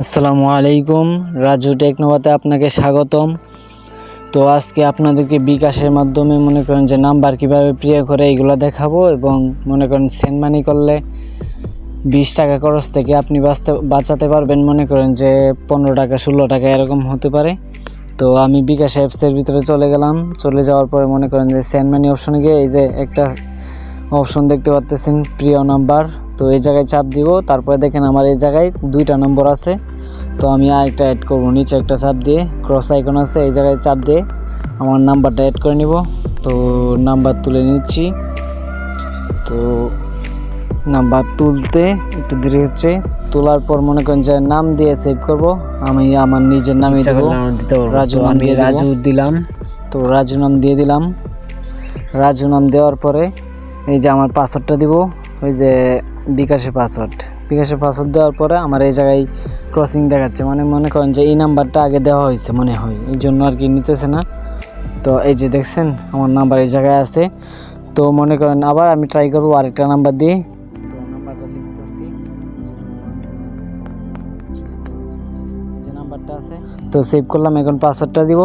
আসসালামু আলাইকুম, রাজু টেকনোভাতে আপনাকে স্বাগতম। তো আজকে আপনাদেরকে বিকাশের মাধ্যমে মনে করেন যে নাম্বার কিভাবে প্রিয় করে এইগুলো দেখাবো, এবং মনে করেন সেন্ড মানি করলে 20 টাকা খরচ থেকে আপনি বাঁচাতে পারবেন। মনে করেন যে 15 টাকা 16 টাকা এরকম হতে পারে। তো আমি বিকাশ অ্যাপসের ভিতরে চলে গেলাম। চলে যাওয়ার পরে মনে করেন যে সেন্ড মানি অপশনে গিয়ে এই যে একটা অপশন দেখতে পাচ্ছেন প্রিয় নাম্বার, তো এই জায়গায় চাপ দিব। তারপরে দেখেন আমার এই জায়গায় 2টা নম্বর আছে, তো আমি আরেকটা অ্যাড করব। নিচে একটা চাপ দিয়ে ক্রস আইকন আছে, এই জায়গায় চাপ দিয়ে আমার নাম্বারটা অ্যাড করে নিব। তো নাম্বার তুলে নিচ্ছি। তো নাম্বার তুলতে একটু দেরি হচ্ছে। তোলার পর মনে করেন যে নাম দিয়ে সেভ করব। আমি আমার নিজের নামে দেব, রাজু নাম দিয়ে রাজু দিলাম। তো রাজু নাম দিয়ে দিলাম। রাজু নাম দেওয়ার পরে এই যে আমার পাসওয়ার্ডটা দিব, ওই যে বিকাশের পাসওয়ার্ড দেওয়ার পরে আমার এই জায়গায় ক্রসিং দেখাচ্ছে, মানে মনে করেন যে এই নাম্বারটা আগে দেওয়া হয়েছে মনে হয়, এই জন্য আর কি নিতেছে না। তো এই যে দেখছেন আমার নাম্বার এই জায়গায় আছে। তো মনে করেন আবার আমি ট্রাই করবো আরেকটা নাম্বার দিয়ে। তো নাম্বারটা লিখতেছি, এই যে নাম্বারটা আছে। তো সেভ করলাম। এখন পাসওয়ার্ডটা দিব।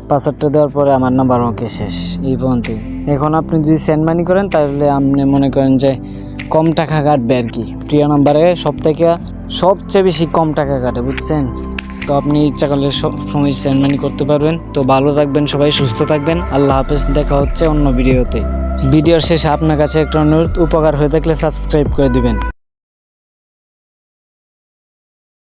পাসওয়ার্ডটা দেওয়ার পরে আমার নাম্বার ওকে, শেষ এই পর্যন্তই। এখন আপনি যদি সেন্ড মানি করেন তাহলে আপনি মনে করেন যে কম টাকা কাটবে আর কি। প্রিয় নাম্বারে সবচেয়ে বেশি কম টাকা কাটে, বুঝছেন? তো আপনি ইচ্ছা করলে সব সময় সেন্ড মানি করতে পারবেন। তো ভালো থাকবেন সবাই, সুস্থ থাকবেন। আল্লাহ হাফেজ, দেখা হচ্ছে অন্য ভিডিওতে। ভিডিওর শেষে আপনার কাছে একটা অনুরোধ, উপকার হয়ে থাকলে সাবস্ক্রাইব করে দিবেন।